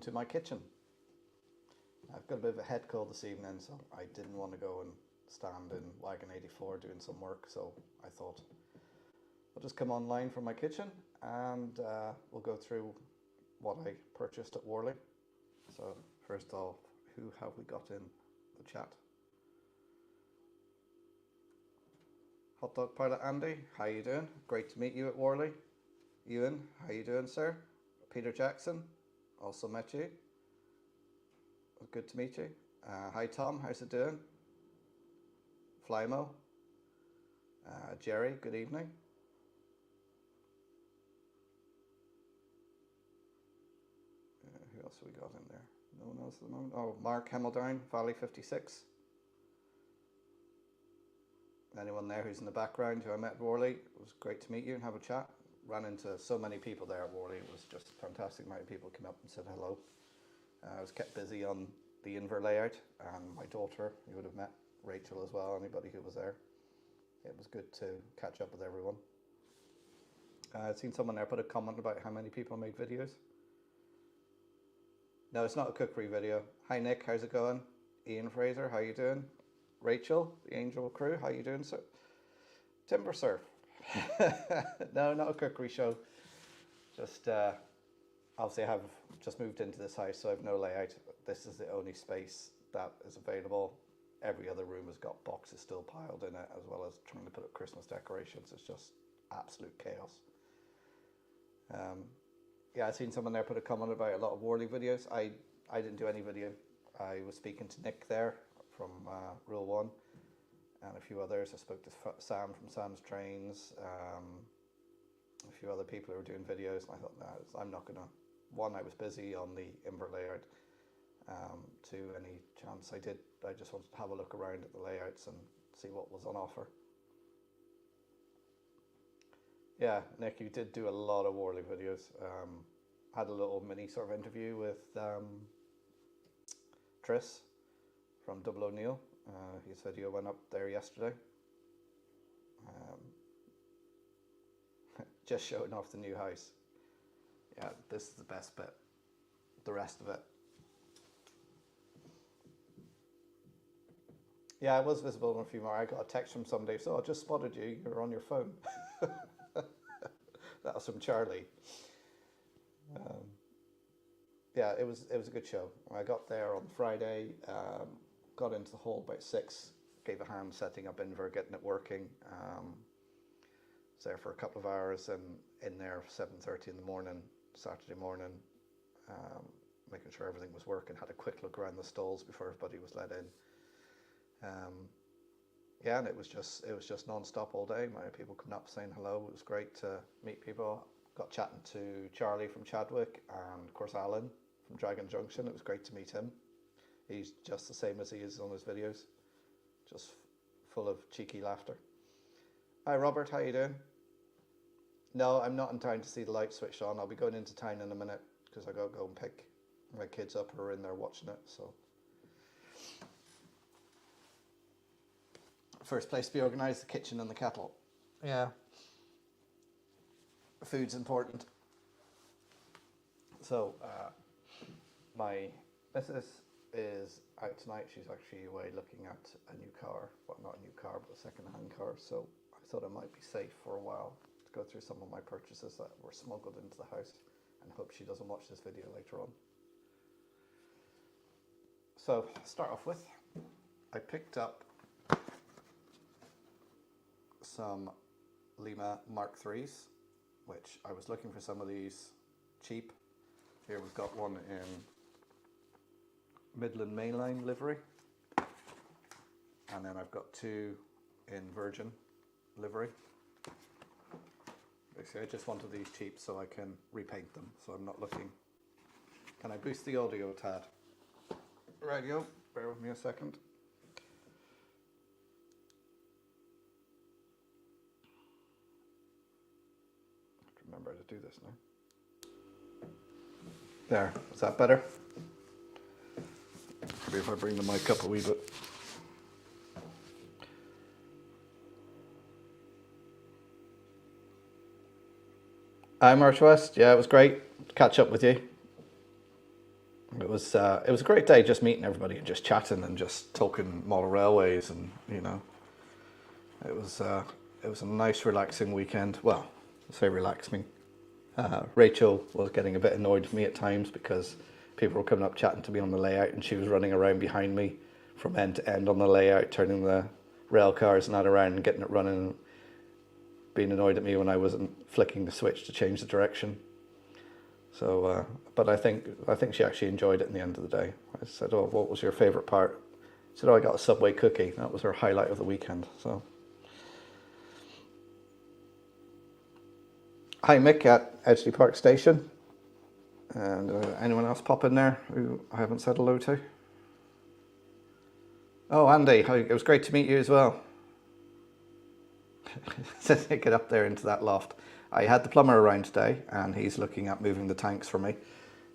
to my kitchen. I've got a bit of a head cold this evening, so I didn't want to go and stand in Wagon 84 doing some work, so I thought I'll just come online from my kitchen and we'll go through what I purchased at Worley. So first off, who have we got in the chat? Hot Dog Pilot Andy, how you doing? Great to meet you at Worley. Ewan, how you doing, sir? Peter Jackson, also met you. Good to meet you. Hi Tom, how's it doing? Flymo. Jerry, good evening. Who else have we got in there? No one else at the moment. Oh, Mark Hemmeldown, Valley 56. Anyone there who's in the background who I met at Worley? It was great to meet you and have a chat. Ran into so many people there at Worley. It was just a fantastic amount of people came up and said hello. I was kept busy on the Inver layout, and my daughter, you would have met Rachel as well, anybody who was there. It was good to catch up with everyone. I've seen someone there put a comment about how many people made videos. No, it's not a cookery video. Hi Nick, how's it going? Ian Fraser, how you doing? Rachel, the Angel crew, how you doing, sir? Timber Surf. No, not a cookery show. Just obviously I have just moved into this house, so I have no layout. This is the only space that is available. Every other room has got boxes still piled in it, as well as trying to put up Christmas decorations. It's just absolute chaos. Yeah, I've seen someone there put a comment about a lot of Worley videos. I didn't do any video. I was speaking to Nick there from Rule 1 and a few others. I spoke to Sam from Sam's Trains, a few other people who were doing videos, and I thought, nah, I'm not gonna. One, I was busy on the Inver layout. Two, any chance I did, I just wanted to have a look around at the layouts and see what was on offer. Yeah, Nick, you did do a lot of Worley videos. Had a little mini sort of interview with Tris from Double O'Neill. His video went up there yesterday. Just showing off the new house. Yeah, this is the best bit. The rest of it. Yeah, I was visible in a few more. I got a text from somebody, so I just spotted you. You're on your phone. That was from Charlie. Yeah, it was a good show. I got there on Friday, got into the hall about 6, gave a hand setting up Inver, getting it working. Was there for a couple of hours and in there 7:30 in the morning, Saturday morning, making sure everything was working. Had a quick look around the stalls before everybody was let in. Yeah, and it was just non-stop all day. Many people coming up saying hello. It was great to meet people. Got chatting to Charlie from Chadwick and of course Alan from Dragon Junction. It was great to meet him. He's just the same as he is on his videos, just full of cheeky laughter. Hi Robert, how you doing? No, I'm not in time to see the light switched on. I'll be going into town in a minute because I got to go and pick my kids up who are in there watching it. So first place to be organised, the kitchen and the kettle. Yeah. Food's important. So my missus is out tonight. She's actually away looking at a new car. Well, not a new car, but a second-hand car. So I thought I might be safe for a while to go through some of my purchases that were smuggled into the house, and hope she doesn't watch this video later on. So start off with, I picked up some Lima Mark IIIs, which I was looking for some of these cheap. Here we've got one in Midland Mainline livery, and then I've got two in Virgin livery. Basically, I just wanted these cheap so I can repaint them, so I'm not looking. Can I boost the audio a tad? Radio, bear with me a second. Remember to do this now. There, is that better? Maybe if I bring the mic up a wee bit. Hi March West, yeah, it was great to catch up with you. It was a great day, just meeting everybody and just chatting and just talking model railways, and you know, it was a nice relaxing weekend. Well, I say relaxing. Rachel was getting a bit annoyed with me at times because people were coming up chatting to me on the layout, and she was running around behind me from end to end on the layout, turning the rail cars and that around and getting it running, being annoyed at me when I wasn't flicking the switch to change the direction. So, but I think she actually enjoyed it in the end of the day. I said, "Oh, what was your favourite part?" She said, "Oh, I got a Subway cookie." That was her highlight of the weekend. So, hi Mick at Edgeley Park Station, and anyone else pop in there who I haven't said hello to? Oh, Andy, it was great to meet you as well. Since I get up there into that loft. I had the plumber around today, and he's looking at moving the tanks for me.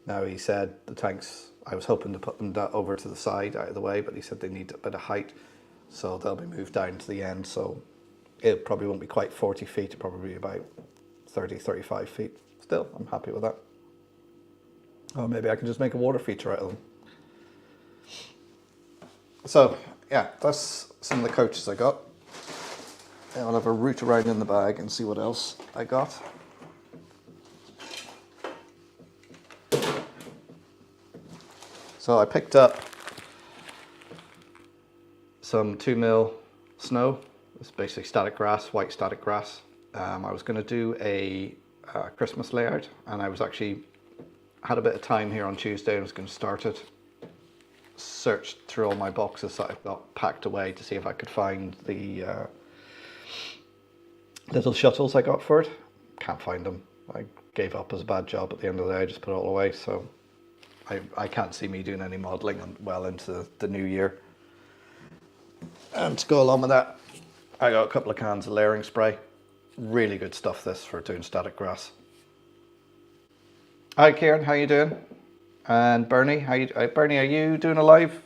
Now, he said the tanks, I was hoping to put them over to the side out of the way, but he said they need a bit of height, so they'll be moved down to the end. So it probably won't be quite 40 feet, it'll probably be about 30, 35 feet. Still, I'm happy with that. Oh, maybe I can just make a water feature out of them. So, yeah, that's some of the coaches I got. I'll have a root around in the bag and see what else I got. So I picked up some 2mm snow. It's basically static grass, white static grass. I was going to do a Christmas layout, and I was actually had a bit of time here on Tuesday and was going to start it. Searched through all my boxes that I've got packed away to see if I could find the little shuttles I got for it. Can't find them. I gave up as a bad job at the end of the day. I just put it all away. So I can't see me doing any modelling well into the new year. And to go along with that, I got a couple of cans of layering spray. Really good stuff this for doing static grass. Hi Kieran, how you doing? And Bernie, Bernie, are you doing a live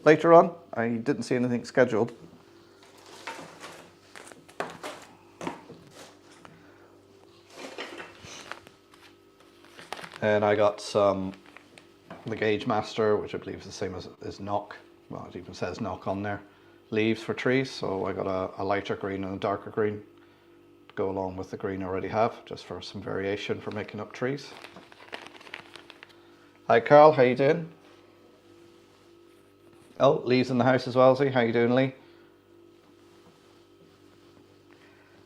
later on? I didn't see anything scheduled. And I got the Gauge Master, which I believe is the same as knock. Well, it even says knock on there. Leaves for trees, so I got a lighter green and a darker green to go along with the green I already have, just for some variation for making up trees. Hi Carl, how you doing? Oh, Lee's in the house as well, is he? How you doing, Lee?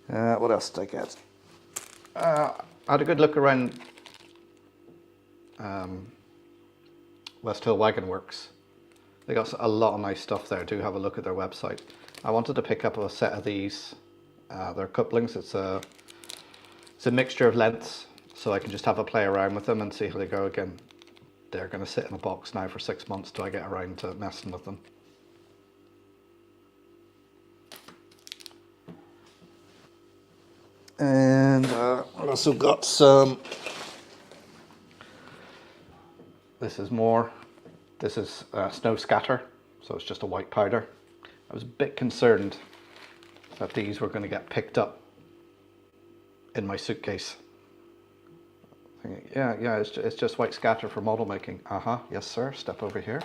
What else did I get? I had a good look around West Hill Wagon Works. They got a lot of nice stuff there. Do have a look at their website. I wanted to pick up a set of these. They're couplings. It's a mixture of lengths, so I can just have a play around with them and see how they go again. They're going to sit in a box now for 6 months till I get around to messing with them. And I also got some. This is snow scatter, so it's just a white powder. I was a bit concerned that these were going to get picked up in my suitcase. Yeah, it's just white scatter for model making. Yes sir, step over here.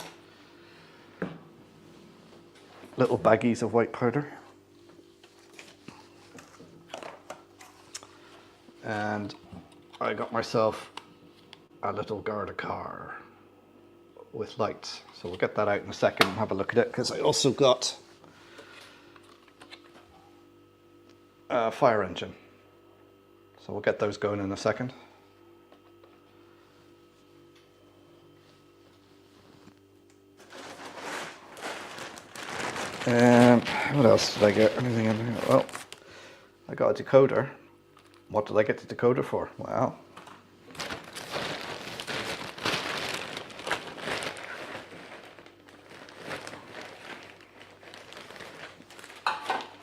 Little baggies of white powder. And I got myself a little Garda car with lights. So we'll get that out in a second and have a look at it, because I also got a fire engine. So we'll get those going in a second. And what else did I get? Anything in here? Well, I got a decoder. What did I get the decoder for? Wow.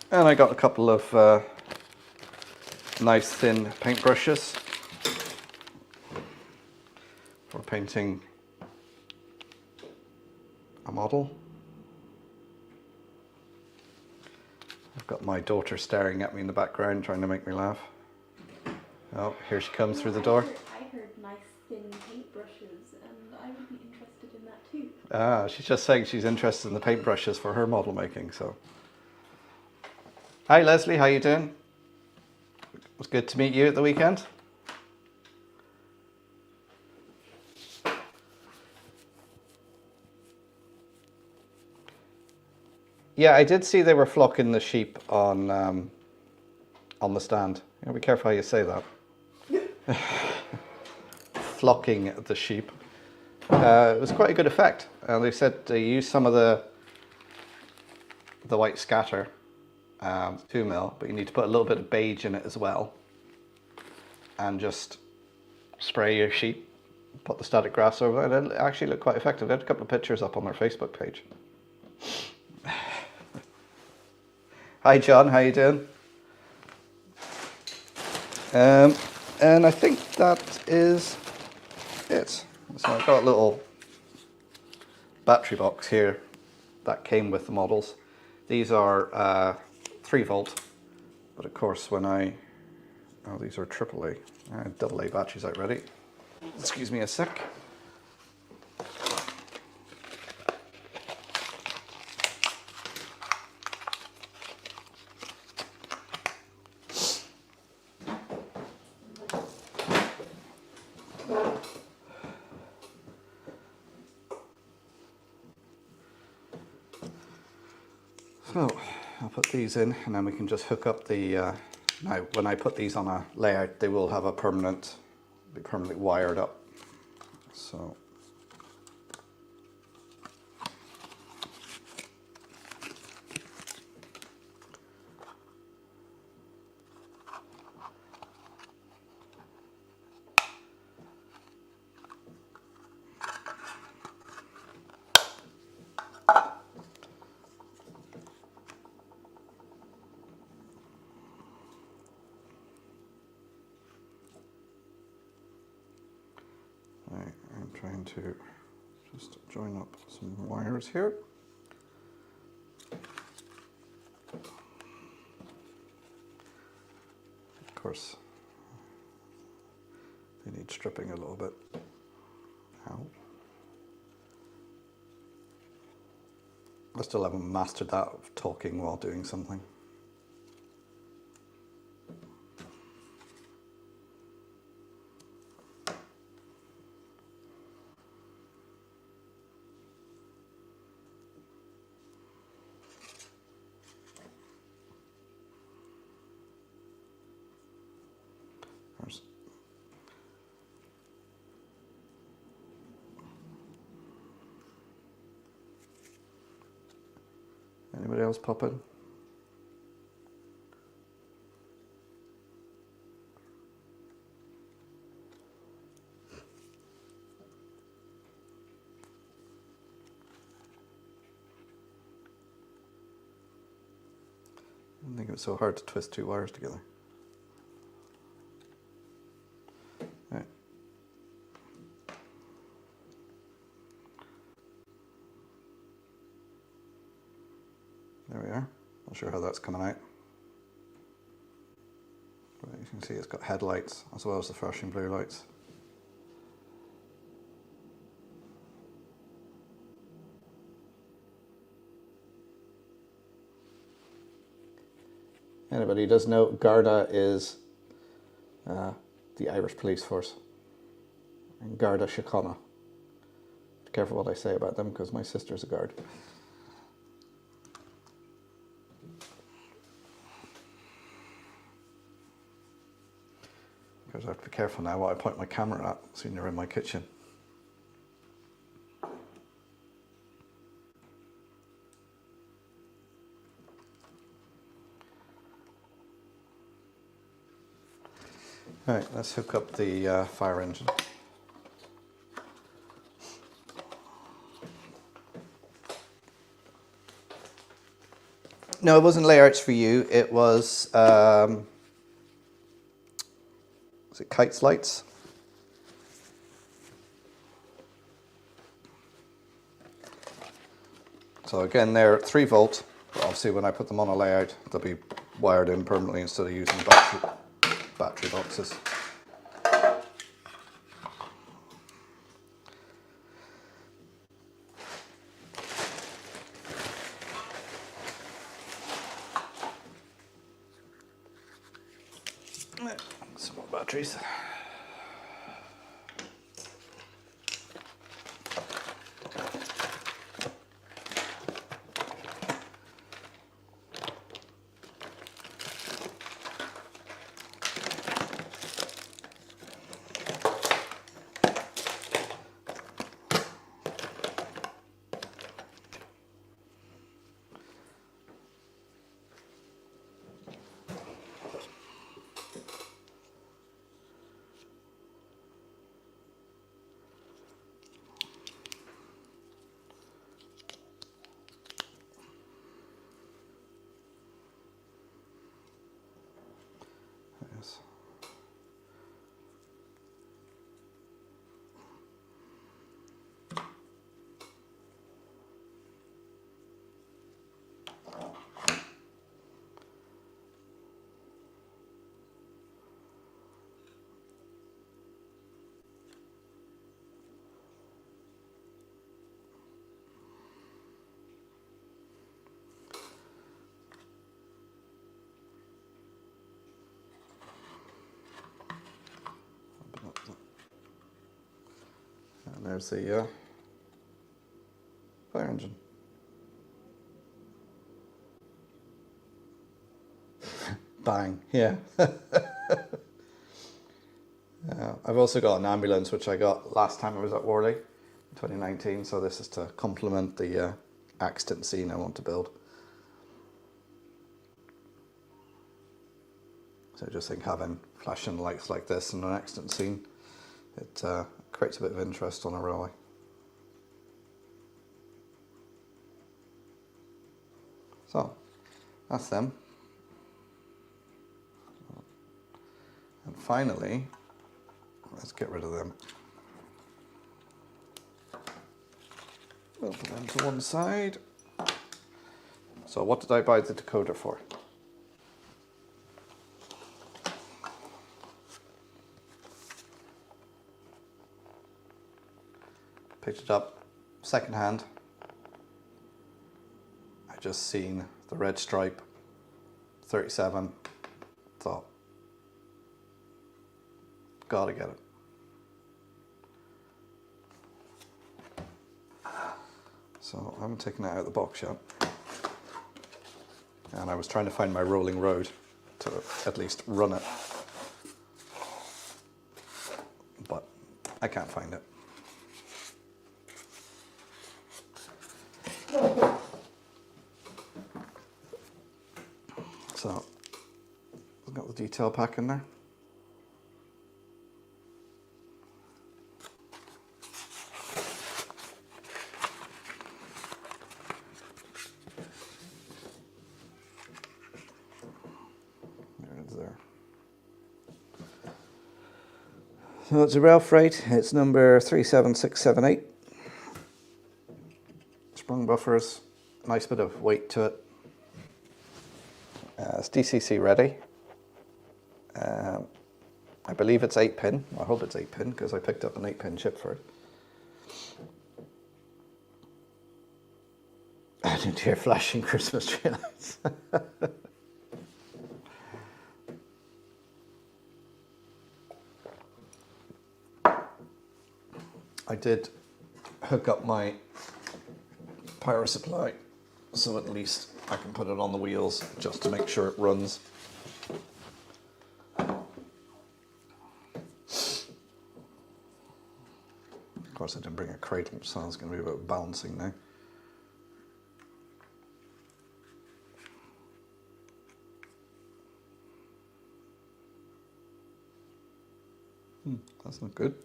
And I got a couple of nice thin paintbrushes for painting a model. I've got my daughter staring at me in the background, trying to make me laugh. Oh, here she comes through the door. I heard nice thin paintbrushes, and I would be interested She's just saying she's interested in the paintbrushes for her model making. So, hi Leslie, how you doing? It was good to meet you at the weekend. Yeah, I did see they were flocking the sheep on the stand. You know, be careful how you say that. Flocking the sheep. It was quite a good effect. They said they used some of the white scatter, 2mm, but you need to put a little bit of beige in it as well, and just spray your sheep. Put the static grass over it. It actually looked quite effective. They had a couple of pictures up on their Facebook page. Hi John, how you doing? And I think that is it. So I've got a little battery box here that came with the models. These are 3 volt, but of course when these are AAA. I have AA batteries out ready. Excuse me a sec. So I'll put these in and then we can just hook up the, now when I put these on a layout they will have be permanently wired up. So I'm trying to just join up some wires here. Of course, they need stripping a little bit. Ow. I still haven't mastered that of talking while doing something. Anybody else pop in? I didn't think it was so hard to twist 2 wires together. Right. There we are. Not sure how that's coming out. But you can see it's got headlights as well as the flashing blue lights. Anybody who does know, Garda is the Irish police force. And Garda Síochána. Be careful what I say about them because my sister's a guard. Because I have to be careful now what I point my camera at, seeing you're in my kitchen. Right, let's hook up the fire engine. No, it wasn't layouts for you, it was it Kite's lights? So again, they're 3 volt, but obviously when I put them on a layout, they'll be wired in permanently instead of using battery boxes. Some more batteries. Yes. And there's the fire engine. Bang, yeah. I've also got an ambulance, which I got last time I was at Worley in 2019, so this is to complement the accident scene I want to build. So I just think having flashing lights like this in an accident scene, it creates a bit of interest on a railway. So, that's them. And finally, let's get rid of them. We'll put them to one side. So what did I buy the decoder for? Picked it up second hand. I just seen the red stripe, 37, thought, gotta get it. So I haven't taken it out of the box yet. And I was trying to find my rolling road to at least run it. But I can't find it. So I've got the detail pack in there. So it's a rail freight, it's number 37678. Sprung buffers, nice bit of weight to it. It's DCC ready. I believe it's 8-pin, I hope it's 8-pin because I picked up an 8-pin chip for it. I didn't hear flashing Christmas tree lights. I did hook up my power supply, so at least I can put it on the wheels just to make sure it runs. Of course, I didn't bring a crate, so it's going to be about balancing now. That's not good.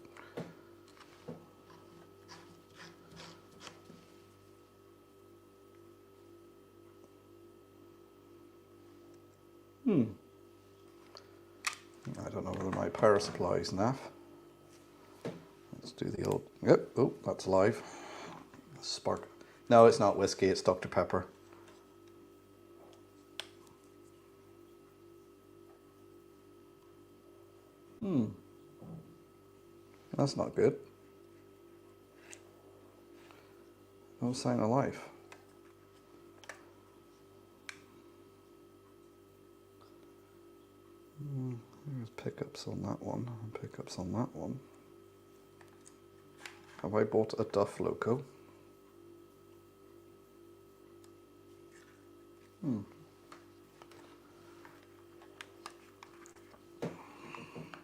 I don't know whether my power supply is enough. Let's do the old, yep, oh, that's live. Spark. No, it's not whiskey, it's Dr. Pepper. That's not good. No sign of life. There's pickups on that one, and pickups on that one. Have I bought a Duff loco?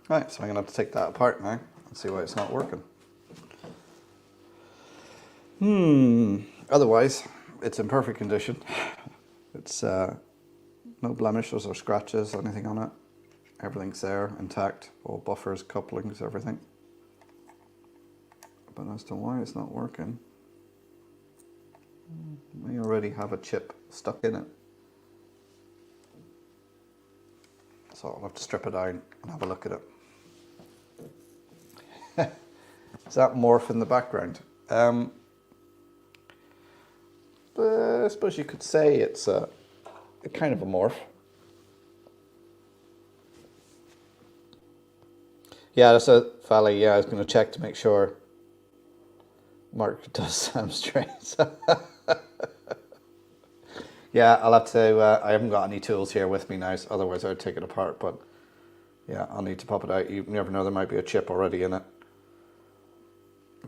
Right, so I'm going to have to take that apart now and see why it's not working. Otherwise, it's in perfect condition. It's no blemishes or scratches, anything on it. Everything's there, intact, all buffers, couplings, everything. But as to why it's not working, may already have a chip stuck in it. So I'll have to strip it down and have a look at it. Is that morph in the background? I suppose you could say it's a kind of a morph. Yeah, that's a fella. Yeah, I was going to check to make sure Mark does sound straight. Yeah, I'll have to, I haven't got any tools here with me now, so otherwise I'd take it apart, but yeah, I'll need to pop it out. You never know, there might be a chip already in it.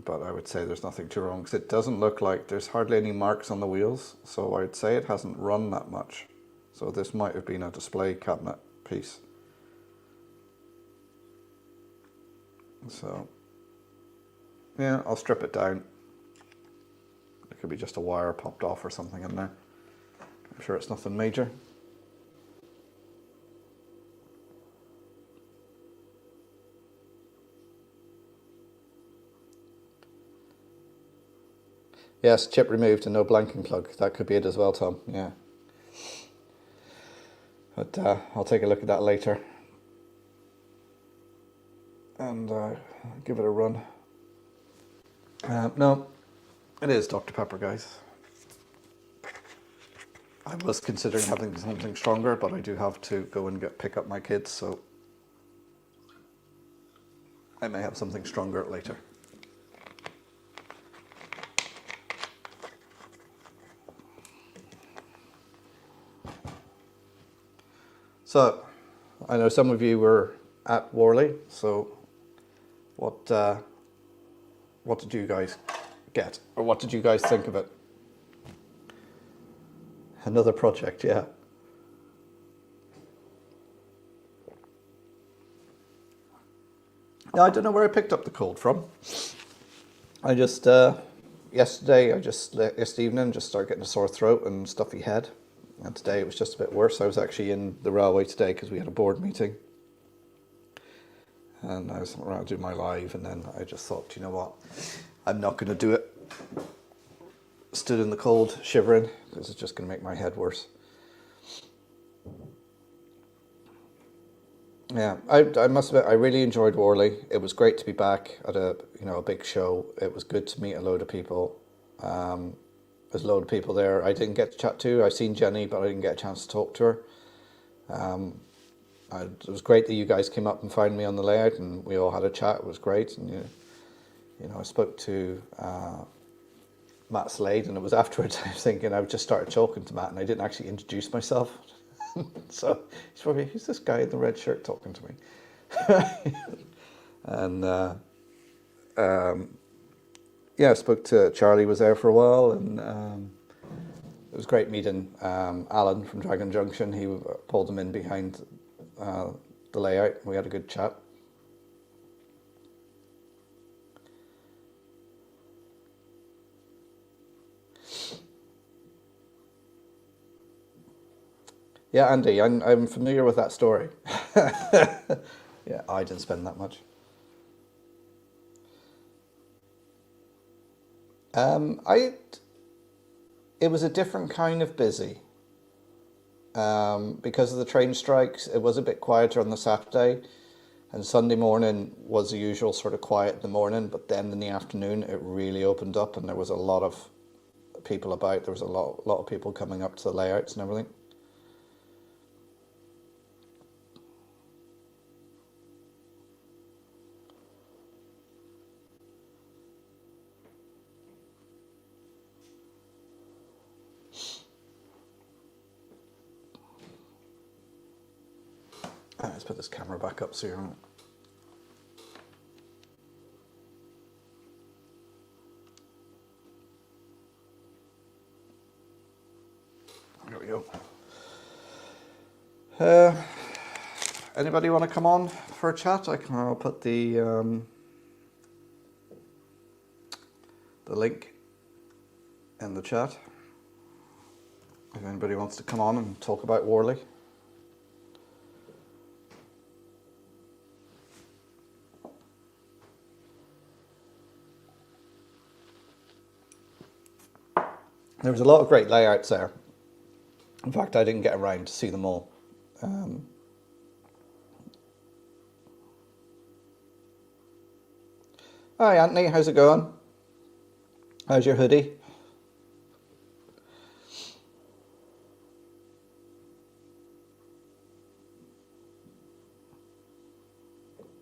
But I would say there's nothing too wrong, because it doesn't look like there's hardly any marks on the wheels, so I'd say it hasn't run that much. So this might have been a display cabinet piece. So, yeah, I'll strip it down. It could be just a wire popped off or something in there. I'm sure it's nothing major. Yes, chip removed and no blanking plug. That could be it as well, Tom. Yeah. But I'll take a look at that later. And give it a run. No, it is Dr. Pepper, guys. I was considering having something stronger, but I do have to go and pick up my kids, so I may have something stronger later. So, I know some of you were at Worley, so what did you guys get? Or what did you guys think of it? Another project, yeah. Now, I don't know where I picked up the cold from. I just, yesterday evening, just started getting a sore throat and stuffy head. And today it was just a bit worse. I was actually in the railway today because we had a board meeting. And I was around doing my live, and then I just thought, you know what, I'm not going to do it. Stood in the cold, shivering, because it's just going to make my head worse. Yeah, I must admit, I really enjoyed Worley. It was great to be back at a big show. It was good to meet a load of people. There's a load of people there I didn't get to chat to. I've seen Jenny, but I didn't get a chance to talk to her. It was great that you guys came up and found me on the layout, and we all had a chat. It was great, and I spoke to Matt Slade, and it was afterwards I was thinking I just started talking to Matt, and I didn't actually introduce myself. So he's probably, who's this guy in the red shirt talking to me? And yeah, I spoke to Charlie, was there for a while, and it was great meeting Alan from Dragon Junction. He pulled him in behind the layout. We had a good chat. Yeah, Andy, I'm familiar with that story. Yeah, I didn't spend that much. It was a different kind of busy. Because of the train strikes, it was a bit quieter on the Saturday, and Sunday morning was the usual sort of quiet in the morning, but then in the afternoon it really opened up, and there was a lot of people about. There was a lot of people coming up to the layouts and everything. Let's put this camera back up so you're on. There we go. Anybody want to come on for a chat? I'll put the link in the chat. If anybody wants to come on and talk about Worley. There was a lot of great layouts there. In fact, I didn't get around to see them all. Hi Anthony, how's it going? How's your hoodie?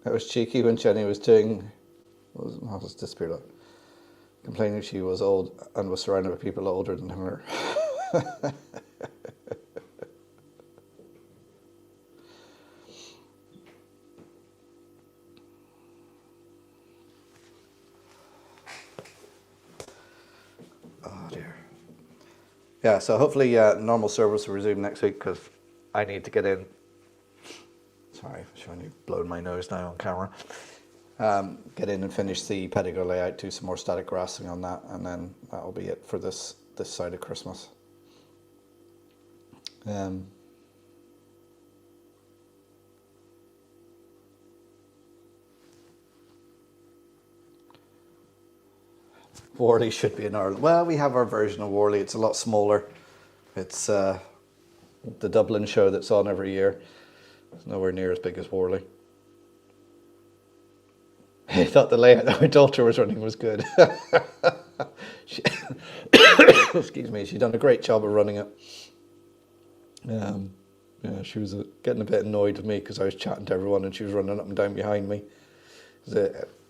That was cheeky when Jenny was doing, what was this period? Complaining she was old and was surrounded by people older than her. Oh dear. Yeah, so hopefully normal service will resume next week because I need to get in. Sorry, I'm showing you blowing my nose now on camera. Get in and finish the Pedigree layout, do some more static grassing on that, and then that'll be it for this side of Christmas. Worley should be in Ireland. Well, we have our version of Worley. It's a lot smaller. It's the Dublin show that's on every year. It's nowhere near as big as Worley. I thought the layout that my daughter was running was good. Excuse me, she'd done a great job of running it. Yeah, she was getting a bit annoyed with me because I was chatting to everyone and she was running up and down behind me.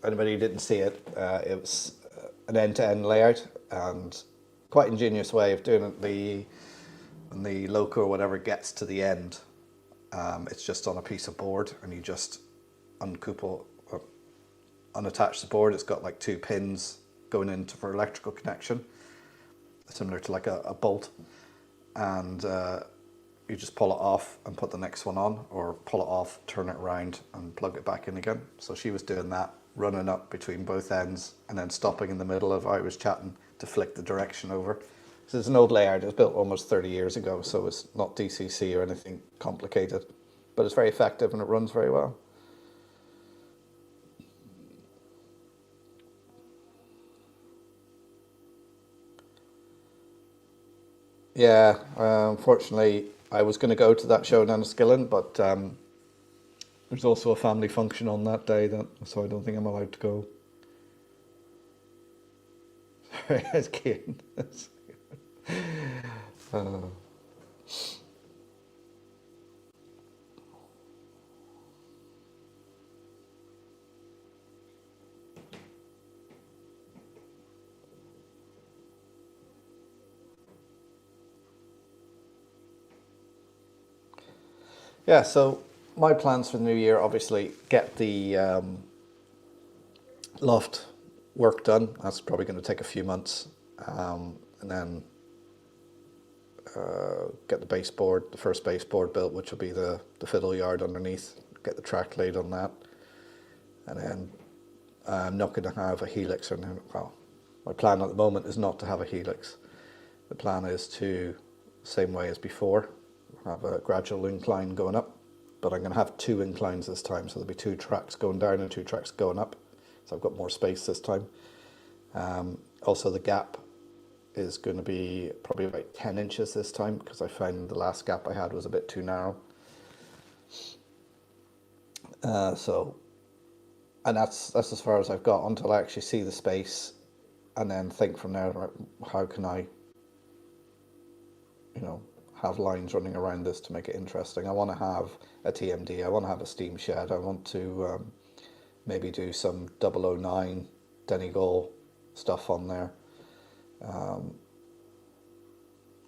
Anybody who didn't see it, it was an end-to-end layout and quite ingenious way of doing it. When the loco or whatever gets to the end, it's just on a piece of board and you just unattach the board. It's got like 2 pins going into for electrical connection, similar to like a bolt, and you just pull it off and put the next one on, or pull it off, turn it around and plug it back in again. So she was doing that, running up between both ends and then stopping in the middle of I was chatting to flick the direction over. So it's an old layout. It was built almost 30 years ago, so it's not DCC or anything complicated, but it's very effective and it runs very well. Yeah, unfortunately, I was going to go to that show down in Skillen, but there's also a family function on that day, so I don't think I'm allowed to go. Sorry, I was kidding. Yeah, so my plans for the new year, obviously, get the loft work done. That's probably going to take a few months. And then get the baseboard, the first baseboard built, which will be the fiddle yard underneath, get the track laid on that. And then I'm not going to have a helix. Well, my plan at the moment is not to have a helix. The plan is to, same way as before, have a gradual incline going up, but I'm going to have 2 inclines this time, so there'll be 2 tracks going down and 2 tracks going up, so I've got more space this time. Also the gap is going to be probably about 10 inches this time, because I found the last gap I had was a bit too narrow. And that's as far as I've got until I actually see the space, and then think from there, how can I, have lines running around this to make it interesting. I want to have a TMD, I want to have a steam shed, I want to maybe do some 009 Donegal stuff on there.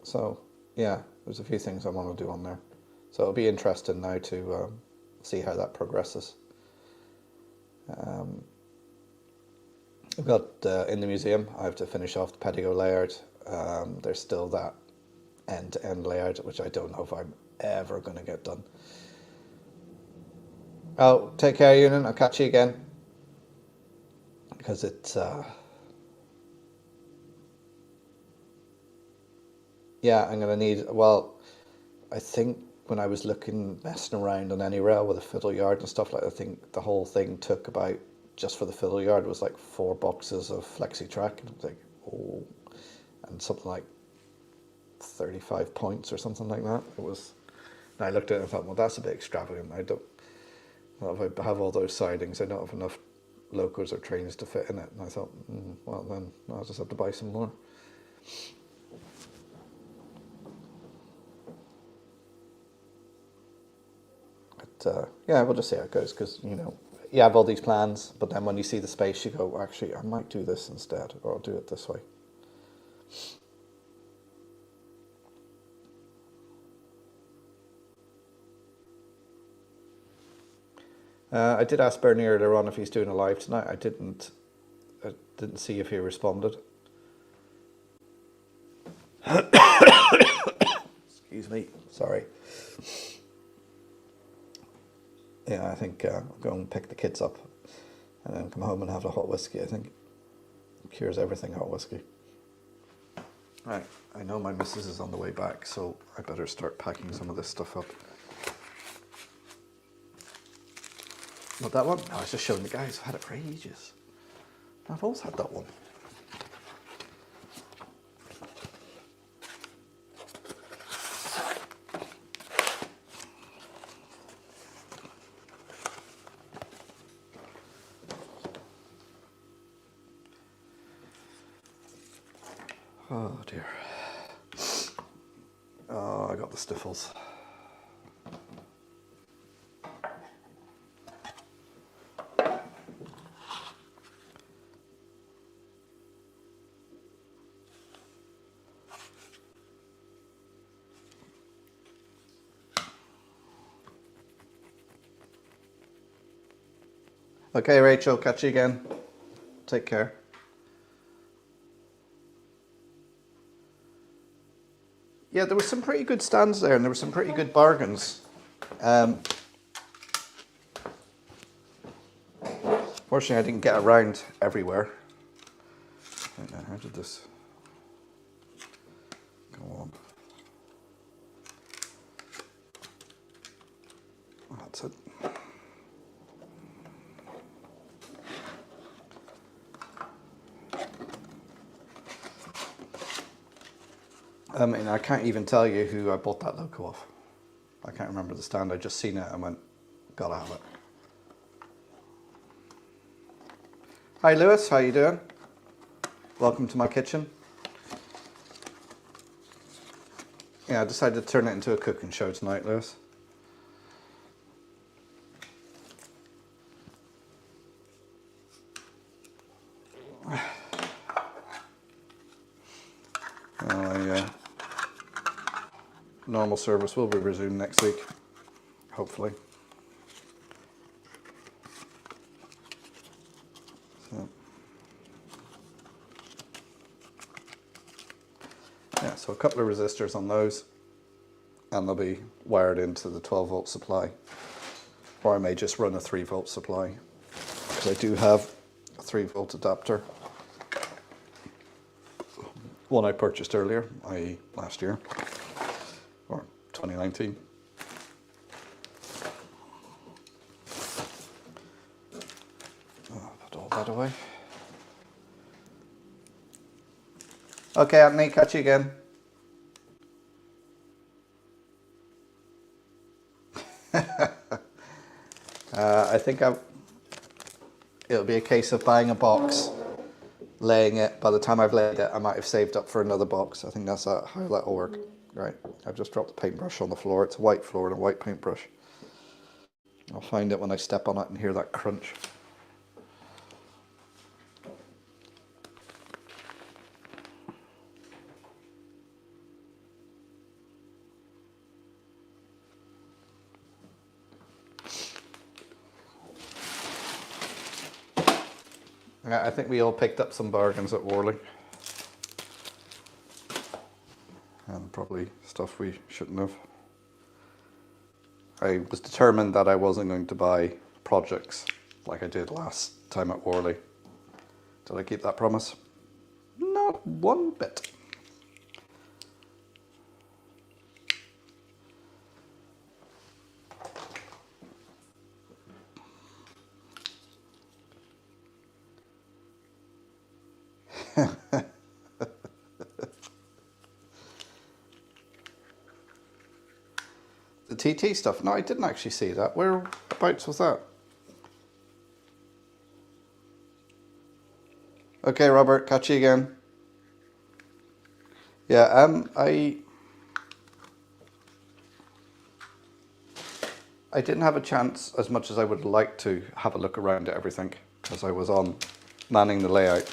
So yeah, there's a few things I want to do on there. So it'll be interesting now to see how that progresses. I've got in the museum, I have to finish off the patio layout. There's still that end-to-end layout, which I don't know if I'm ever going to get done. Oh, take care, Ewan. I'll catch you again. Because it's, yeah, I'm going to need, well, I think when I was messing around on any rail with a fiddle yard and stuff like that, I think the whole thing took about, just for the fiddle yard, was like 4 boxes of flexi track. And I was like, oh, and something like 35 points or something like that. It was, and I looked at it and thought, well, that's a bit extravagant. Well, if I have all those sidings, I don't have enough locos or trains to fit in it. And I thought, well, then I'll just have to buy some more. But yeah, we'll just see how it goes, because, you know, you have all these plans, but then when you see the space, you go, well, actually, I might do this instead, or I'll do it this way. I did ask Bernie earlier on if he's doing a live tonight. I didn't see if he responded. Excuse me, sorry. Yeah, I think I'll go and pick the kids up and then come home and have a hot whiskey. I think it cures everything, hot whiskey. Right, I know my missus is on the way back, so I better start packing some of this stuff up. Not that one? No, I was just showing the guys. I've had it for ages. I've always had that one. Oh dear. Oh, I got the stiffles. Okay, Rachel, catch you again. Take care. Yeah, there were some pretty good stands there, and there were some pretty good bargains. Fortunately, I didn't get around everywhere. How did this go on? Oh, that's it. And I can't even tell you who I bought that loco off. I can't remember the stand. I just seen it and went, gotta have it. Hi Lewis, how you doing? Welcome to my kitchen. Yeah, I decided to turn it into a cooking show tonight, Lewis. Normal service will be resumed next week, hopefully. Yeah, so a couple of resistors on those, and they'll be wired into the 12-volt supply, or I may just run a 3-volt supply, because I do have a 3-volt adapter, one I purchased earlier, i.e. last year, or 2019. Put all that away. Okay, Anthony, catch you again. I think it'll be a case of buying a box, laying it. By the time I've laid it, I might have saved up for another box. I think that's how that'll work. Right, I've just dropped the paintbrush on the floor. It's a white floor and a white paintbrush. I'll find it when I step on it and hear that crunch. I think we all picked up some bargains at Worley. And probably stuff we shouldn't have. I was determined that I wasn't going to buy projects like I did last time at Worley. Did I keep that promise? Not one bit. The TT stuff? No, I didn't actually see that. Whereabouts was that? Okay, Robert, catch you again. Yeah, I didn't have a chance as much as I would like to have a look around at everything because I was on manning the layout.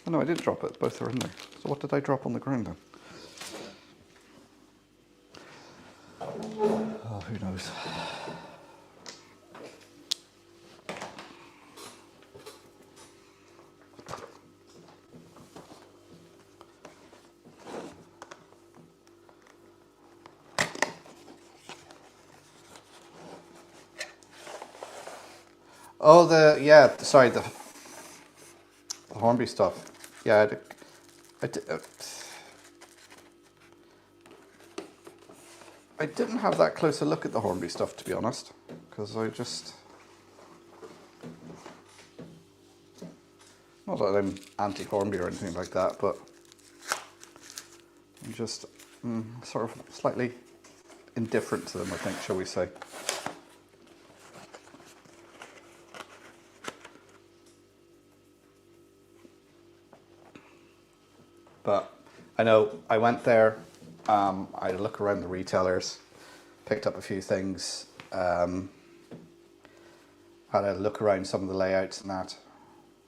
Oh no, I didn't drop it. Both are in there. So what did I drop on the ground then? Oh, who knows? Oh, sorry, the Hornby stuff. Yeah, I didn't have that close a look at the Hornby stuff, to be honest, because I just... Not that I'm anti-Hornby or anything like that, but I'm just sort of slightly indifferent to them, I think, shall we say. But I know I went there, I had a look around the retailers, picked up a few things, had a look around some of the layouts and that,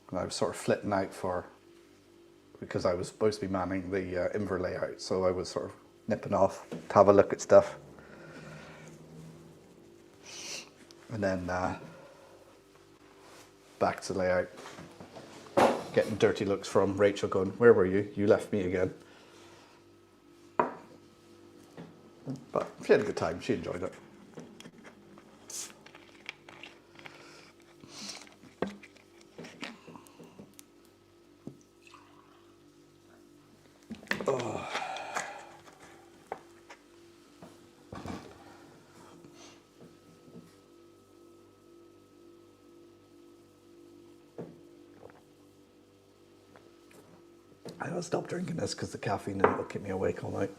and I was sort of flitting out because I was supposed to be manning the Inver layout, so I was sort of nipping off to have a look at stuff. And then back to the layout. Getting dirty looks from Rachel going, "Where were you? You left me again." But she had a good time. She enjoyed it. Oh. I'll stop drinking this because the caffeine in it will keep me awake all night.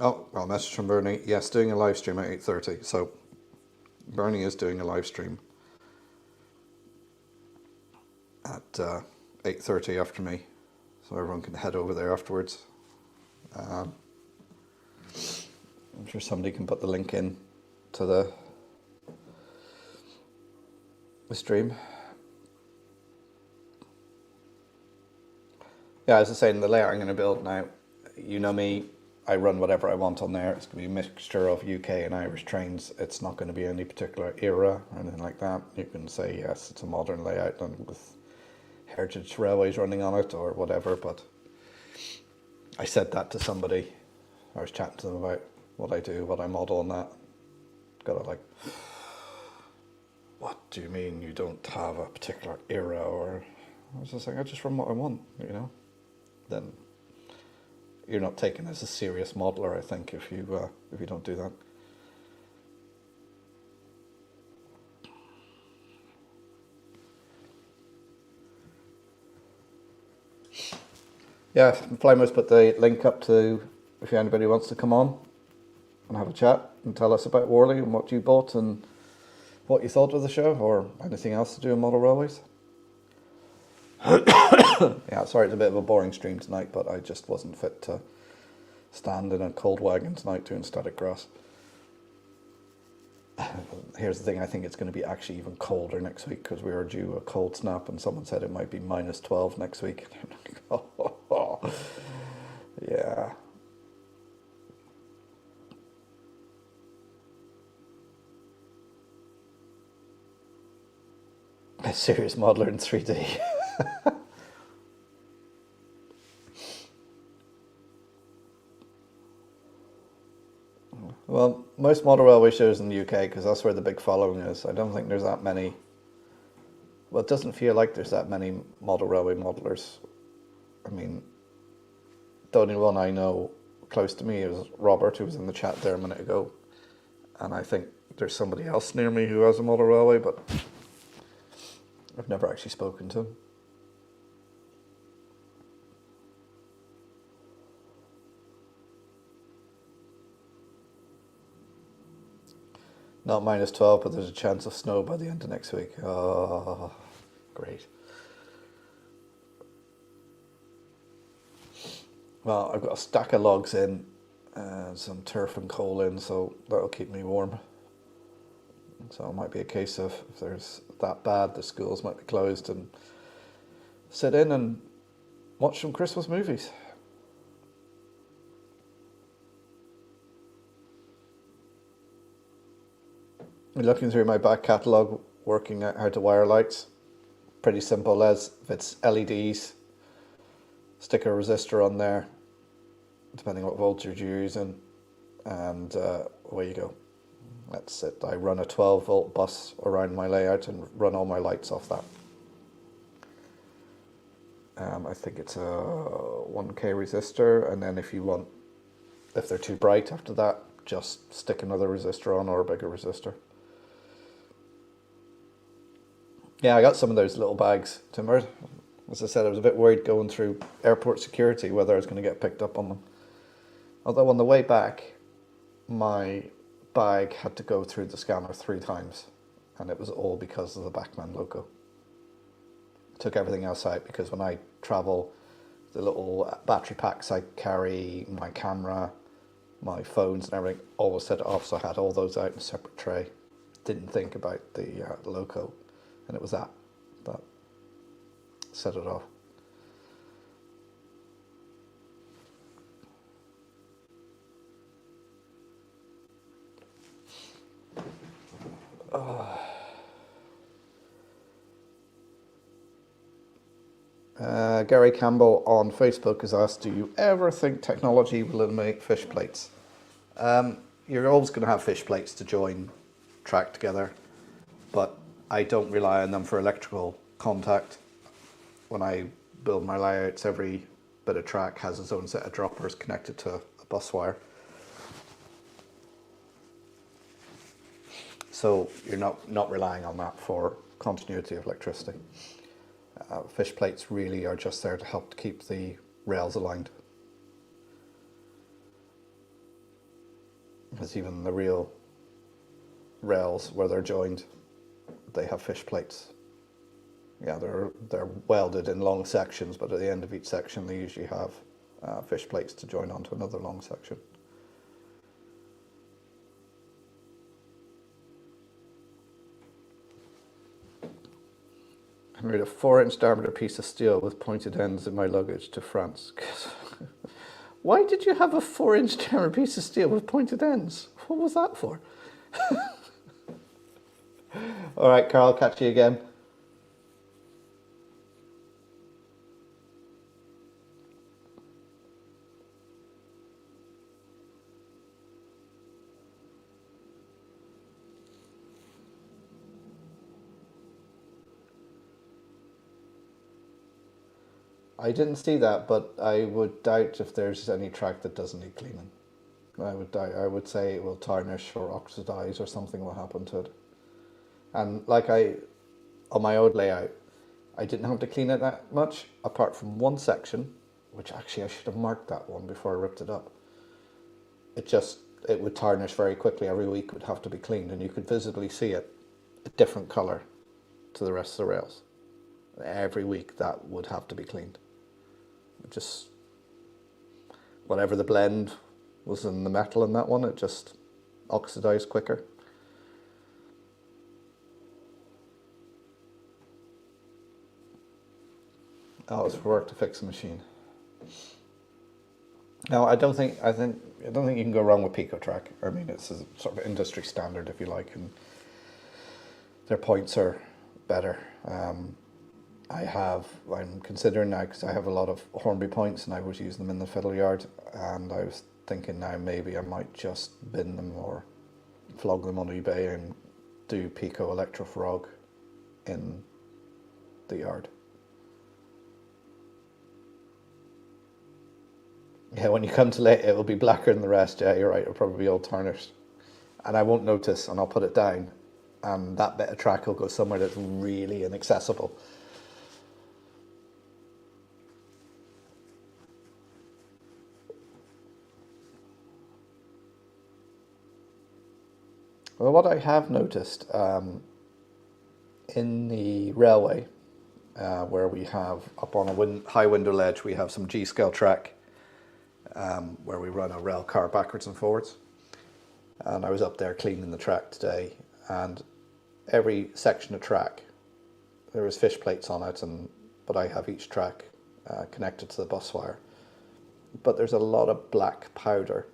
Oh, well, message from Bernie. Yes, doing a live stream at 8:30. So Bernie is doing a live stream at 8:30 after me, so everyone can head over there afterwards. I'm sure somebody can put the link in to the stream. Yeah, as I say, in the layout I'm going to build now, you know me, I run whatever I want on there. It's going to be a mixture of UK and Irish trains. It's not going to be any particular era or anything like that. You can say, yes, it's a modern layout and with heritage railways running on it or whatever, but I said that to somebody. I was chatting to them about what I do, what I model and that. Got to like, what do you mean you don't have a particular era? Or I was just like, I just run what I want, you know. Then you're not taken as a serious modeler, I think, if you don't do that. Yeah, Flymo's put the link up to if anybody wants to come on and have a chat and tell us about Worley and what you bought and what you thought of the show or anything else to do in model railways. Yeah, sorry, it's a bit of a boring stream tonight, but I just wasn't fit to stand in a cold wagon tonight doing static grass. Here's the thing, I think it's going to be actually even colder next week because we are due a cold snap and someone said it might be -12 next week. Yeah. A serious modeler in 3D. Well, most model railway shows in the UK, because that's where the big following is. I don't think there's that many. Well, it doesn't feel like there's that many model railway modelers. I mean, the only one I know close to me is Robert, who was in the chat there a minute ago. And I think there's somebody else near me who has a model railway, but I've never actually spoken to him. Not -12, but there's a chance of snow by the end of next week. Oh, great. Well, I've got a stack of logs in and some turf and coal in, so that'll keep me warm. So it might be a case of, if there's that bad, the schools might be closed, and sit in and watch some Christmas movies. Looking through my back catalogue, working out how to wire lights. Pretty simple, Les. If it's LEDs, stick a resistor on there, depending what voltage you're using, and away you go. That's it. I run a 12-volt bus around my layout and run all my lights off that. I think it's a 1K resistor, and then if they're too bright after that, just stick another resistor on, or a bigger resistor. Yeah, I got some of those little bags timbered. As I said, I was a bit worried going through airport security whether I was going to get picked up on them. Although on the way back, my bag had to go through the scanner 3 times, and it was all because of the Bachmann logo. Took everything else out because when I travel, the little battery packs I carry, my camera, my phones and everything, always set it off, so I had all those out in a separate tray. Didn't think about the logo, and it was that set it off. Gary Campbell on Facebook has asked, do you ever think technology will eliminate fish plates? You're always going to have fish plates to join track together, but I don't rely on them for electrical contact. When I build my layouts, every bit of track has its own set of droppers connected to a bus wire. So you're not relying on that for continuity of electricity. Fish plates really are just there to help to keep the rails aligned. Because even the real rails where they're joined, they have fish plates. Yeah, they're welded in long sections, but at the end of each section they usually have fish plates to join onto another long section. I made a 4-inch diameter piece of steel with pointed ends in my luggage to France. Why did you have a 4-inch diameter piece of steel with pointed ends? What was that for? All right, Carl, catch you again. I didn't see that, but I would doubt if there's any track that doesn't need cleaning. I would say it will tarnish or oxidize or something will happen to it. And like on my old layout, I didn't have to clean it that much, apart from one section, which actually I should have marked that one before I ripped it up. It would tarnish very quickly. Every week it would have to be cleaned, and you could visibly see it a different color to the rest of the rails. Every week that would have to be cleaned. Just whatever the blend was in the metal in that one, it just oxidized quicker. Oh, it's for work to fix the machine. No, I don't think you can go wrong with PicoTrack. I mean, it's a sort of industry standard, if you like, and their points are better. I'm considering now, because I have a lot of Hornby points and I was using them in the fiddle yard, and I was thinking now maybe I might just bin them or flog them on eBay and do Pico Electro Frog in the yard. Yeah, when you come to late, it will be blacker than the rest. Yeah, you're right, it'll probably be all tarnished. And I won't notice, and I'll put it down, and that bit of track will go somewhere that's really inaccessible. Well, what I have noticed in the railway, where we have up on a high window ledge, we have some G-scale track where we run a rail car backwards and forwards. And I was up there cleaning the track today, and every section of track, there was fish plates on it, but I have each track connected to the bus wire. But there's a lot of black powder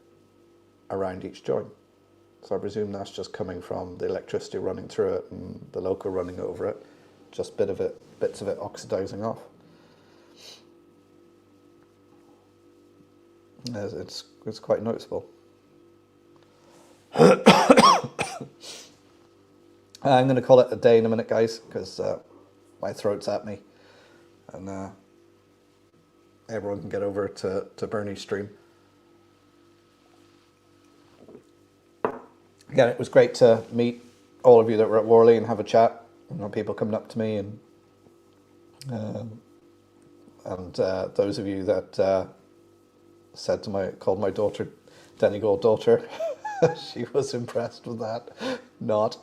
around each joint. So I presume that's just coming from the electricity running through it and the loco running over it, just bits of it oxidizing off. It's quite noticeable. I'm going to call it a day in a minute, guys, because my throat's at me, and everyone can get over to Bernie's stream. Again, it was great to meet all of you that were at Worley and have a chat. You know, people coming up to me, and those of you that called my daughter Donegal daughter. She was impressed with that. Not.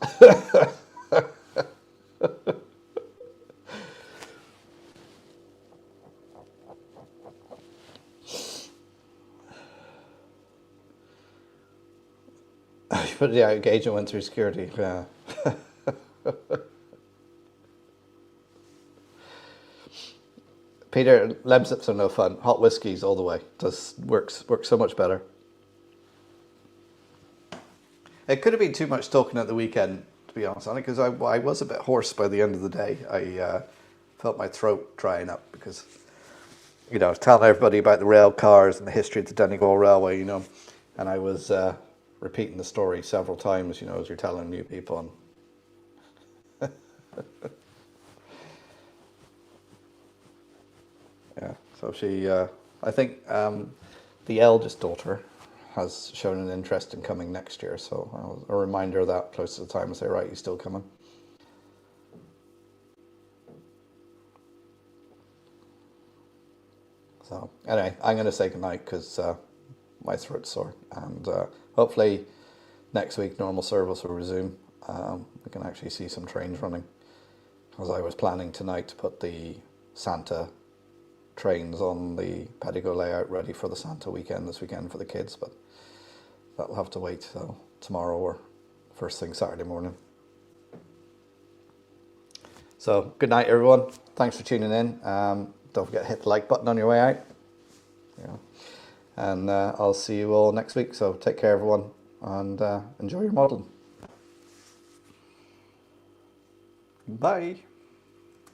But yeah, engagement went through security. Yeah. Peter, lemsips are no fun. Hot whiskies all the way. Just works so much better. It could have been too much talking at the weekend, to be honest, because I was a bit hoarse by the end of the day. I felt my throat drying up because, you know, I was telling everybody about the rail cars and the history of the Donegal Railway, you know, and I was repeating the story several times, you know, as you're telling new people. Yeah, so she, I think the eldest daughter has shown an interest in coming next year, so a reminder of that close to the time and say, right, you still coming? So anyway, I'm going to say goodnight because my throat's sore, and hopefully next week normal service will resume. We can actually see some trains running, because I was planning tonight to put the Santa trains on the Pedigo layout ready for the Santa weekend this weekend for the kids, but that'll have to wait till tomorrow or first thing Saturday morning. So good night everyone, thanks for tuning in. Don't forget to hit the like button on your way out. Yeah. And I'll see you all next week, so take care everyone, and enjoy your modelling. Bye.